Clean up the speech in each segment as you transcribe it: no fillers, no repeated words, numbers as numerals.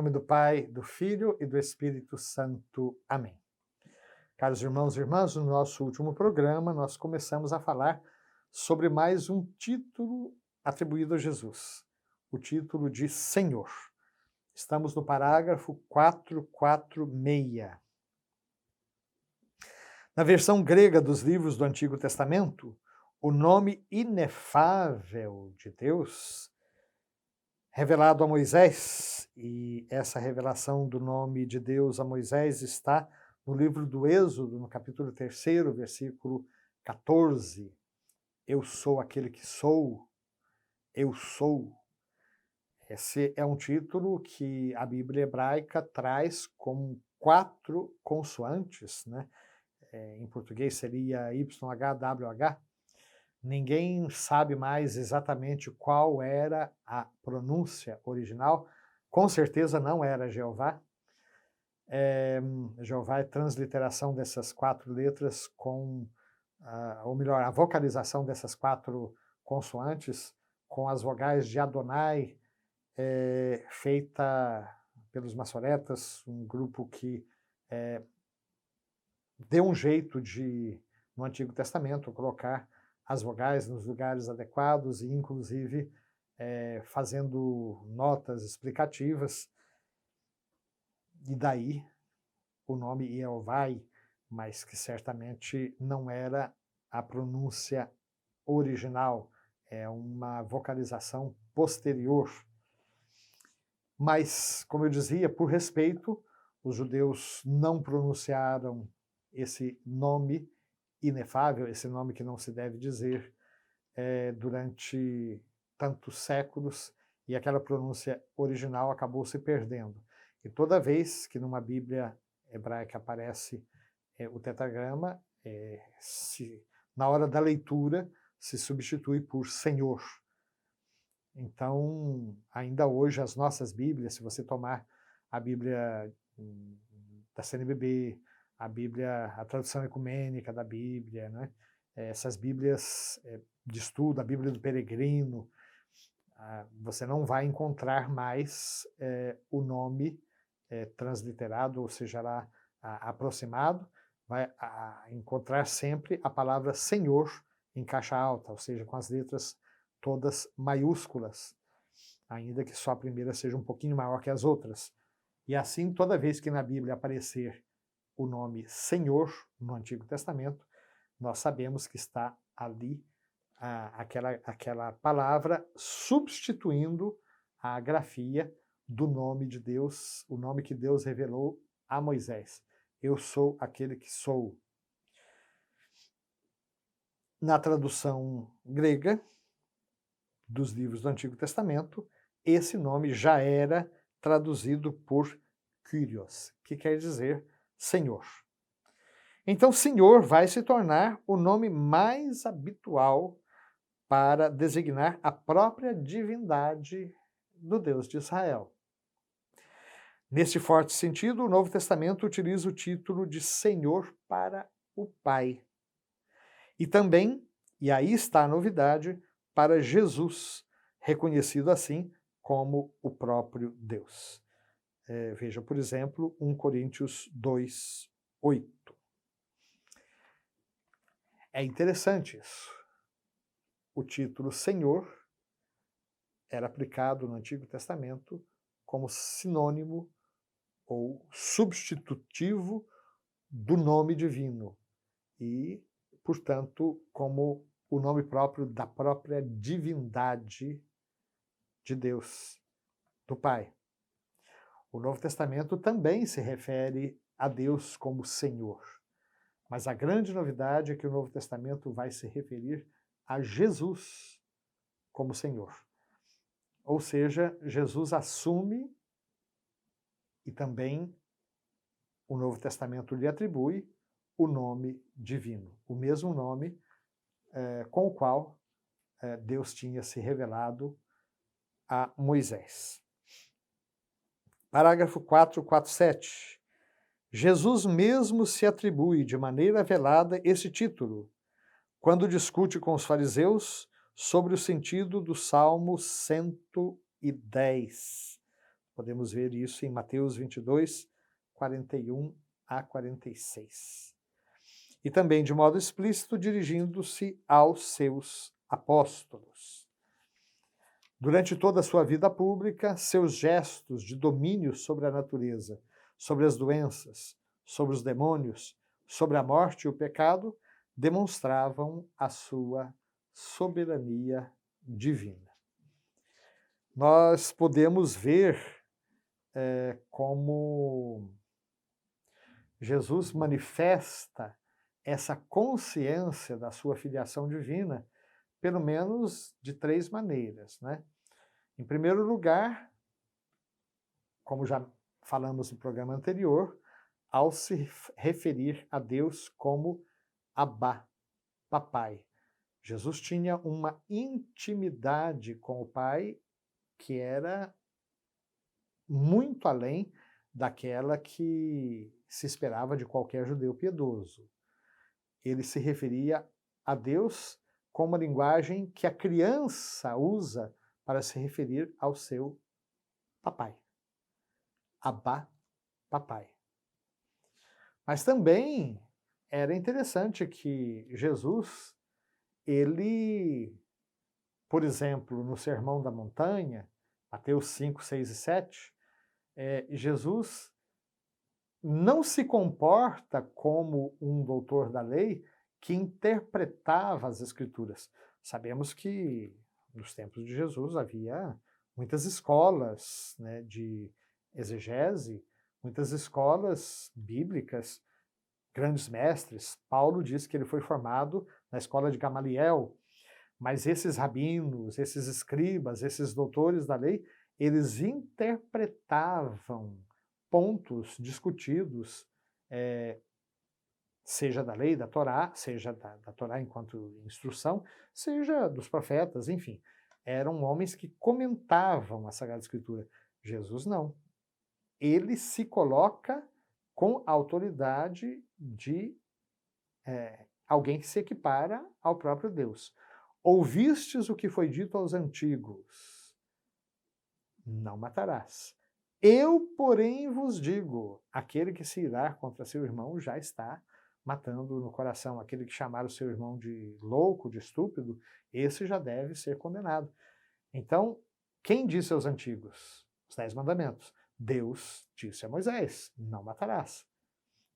nome do Pai, do Filho e do Espírito Santo. Amém. Caros irmãos e irmãs, no nosso último programa, nós começamos a falar sobre mais um título atribuído a Jesus, o título de Senhor. Estamos no parágrafo 446. Na versão grega dos livros do Antigo Testamento, o nome inefável de Deus, revelado a Moisés, e essa revelação do nome de Deus a Moisés está no livro do Êxodo, no capítulo 3, versículo 14. Eu sou aquele que sou, eu sou. Esse é um título que a Bíblia hebraica traz com 4 consoantes, né? Em português seria YHWH. Ninguém sabe mais exatamente qual era a pronúncia original. Com certeza não era Jeová. Jeová é transliteração dessas 4 letras com, ou melhor, a vocalização dessas 4 consoantes com as vogais de Adonai, feita pelos maçoretas, um grupo que deu um jeito de, no Antigo Testamento, colocar as vogais nos lugares adequados e, inclusive, fazendo notas explicativas. E daí o nome Yeovai, mas que certamente não era a pronúncia original, é uma vocalização posterior. Mas, como eu dizia, por respeito, os judeus não pronunciaram esse nome inefável, esse nome que não se deve dizer, durante tantos séculos, e aquela pronúncia original acabou se perdendo. E toda vez que numa Bíblia hebraica aparece o tetragrama, na hora da leitura se substitui por Senhor. Então, ainda hoje, as nossas Bíblias, se você tomar a Bíblia da CNBB, a tradução ecumênica da Bíblia, né? Essas Bíblias de estudo, a Bíblia do Peregrino, você não vai encontrar mais o nome transliterado, ou seja, lá aproximado, vai encontrar sempre a palavra Senhor em caixa alta, ou seja, com as letras todas maiúsculas, ainda que só a primeira seja um pouquinho maior que as outras. E assim, toda vez que na Bíblia aparecer o nome Senhor no Antigo Testamento, nós sabemos que está ali aquela palavra substituindo a grafia do nome de Deus, o nome que Deus revelou a Moisés. Eu sou aquele que sou. Na tradução grega dos livros do Antigo Testamento, esse nome já era traduzido por Kyrios, que quer dizer Senhor. Então, Senhor vai se tornar o nome mais habitual para designar a própria divindade do Deus de Israel. Neste forte sentido, o Novo Testamento utiliza o título de Senhor para o Pai. E também, e aí está a novidade, para Jesus, reconhecido assim como o próprio Deus. Veja, por exemplo, 1 Coríntios 2, 8. É interessante isso. O título Senhor era aplicado no Antigo Testamento como sinônimo ou substitutivo do nome divino e, portanto, como o nome próprio da própria divindade de Deus, do Pai. O Novo Testamento também se refere a Deus como Senhor, mas a grande novidade é que o Novo Testamento vai se referir a Jesus como Senhor. Ou seja, Jesus assume e também o Novo Testamento lhe atribui o nome divino, o mesmo nome com o qual Deus tinha se revelado a Moisés. Parágrafo 447. Jesus mesmo se atribui de maneira velada esse título, quando discute com os fariseus sobre o sentido do Salmo 110. Podemos ver isso em Mateus 22, 41 a 46. E também, de modo explícito, dirigindo-se aos seus apóstolos. Durante toda a sua vida pública, seus gestos de domínio sobre a natureza, sobre as doenças, sobre os demônios, sobre a morte e o pecado, demonstravam a sua soberania divina. Nós podemos ver como Jesus manifesta essa consciência da sua filiação divina, pelo menos de 3 maneiras, né? Em primeiro lugar, como já falamos no programa anterior, ao se referir a Deus como Abá, papai. Jesus tinha uma intimidade com o Pai que era muito além daquela que se esperava de qualquer judeu piedoso. Ele se referia a Deus com uma linguagem que a criança usa para se referir ao seu papai. Abá, papai. Mas também era interessante que Jesus, ele, por exemplo, no Sermão da Montanha, Mateus 5, 6 e 7, Jesus não se comporta como um doutor da lei que interpretava as Escrituras. Sabemos que nos tempos de Jesus havia muitas escolas, né, de exegese, muitas escolas bíblicas, grandes mestres. Paulo diz que ele foi formado na escola de Gamaliel, mas esses rabinos, esses escribas, esses doutores da lei, eles interpretavam pontos discutidos, seja da lei, da Torá, seja da Torá enquanto instrução, seja dos profetas, enfim. Eram homens que comentavam a Sagrada Escritura. Jesus não. Ele se coloca com a autoridade de alguém que se equipara ao próprio Deus. Ouvistes o que foi dito aos antigos: não matarás. Eu, porém, vos digo: aquele que se irá contra seu irmão já está matando no coração. Aquele que chamar o seu irmão de louco, de estúpido, esse já deve ser condenado. Então, quem disse aos antigos? Os 10 mandamentos. Deus disse a Moisés: não matarás.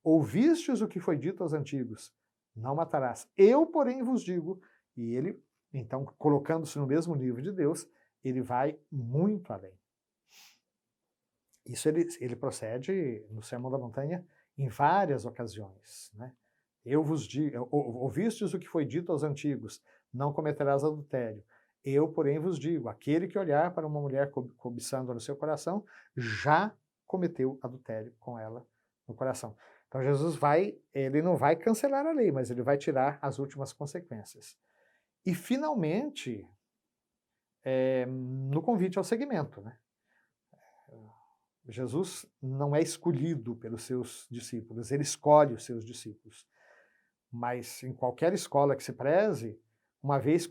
Ouvistes o que foi dito aos antigos: não matarás. Eu, porém, vos digo. E ele, então, colocando-se no mesmo nível de Deus, ele vai muito além. Isso ele procede no Sermão da Montanha em várias ocasiões, né? Eu vos digo, ouvistes o que foi dito aos antigos: não cometerás adultério. Eu, porém, vos digo: aquele que olhar para uma mulher cobiçando no seu coração, já cometeu adultério com ela no coração. Então Jesus ele não vai cancelar a lei, mas ele vai tirar as últimas consequências. E, finalmente, no convite ao seguimento, né? Jesus não é escolhido pelos seus discípulos, ele escolhe os seus discípulos. Mas em qualquer escola que se preze, uma vez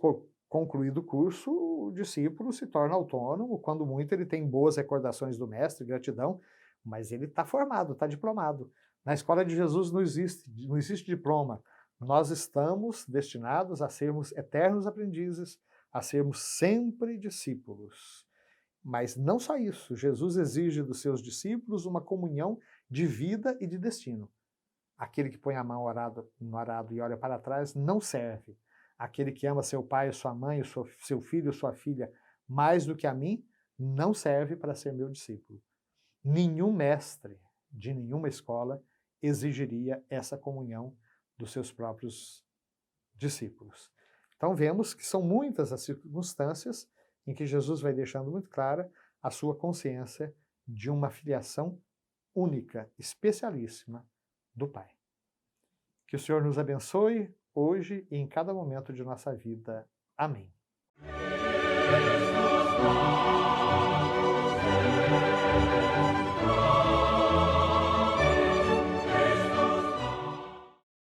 concluído o curso, o discípulo se torna autônomo, quando muito ele tem boas recordações do mestre, gratidão, mas ele está formado, está diplomado. Na escola de Jesus não existe diploma. Nós estamos destinados a sermos eternos aprendizes, a sermos sempre discípulos. Mas não só isso, Jesus exige dos seus discípulos uma comunhão de vida e de destino. Aquele que põe a mão no arado e olha para trás não serve. Aquele que ama seu pai, sua mãe, seu filho, sua filha mais do que a mim, não serve para ser meu discípulo. Nenhum mestre de nenhuma escola exigiria essa comunhão dos seus próprios discípulos. Então vemos que são muitas as circunstâncias em que Jesus vai deixando muito clara a sua consciência de uma filiação única, especialíssima do Pai. Que o Senhor nos abençoe hoje e em cada momento de nossa vida. Amém.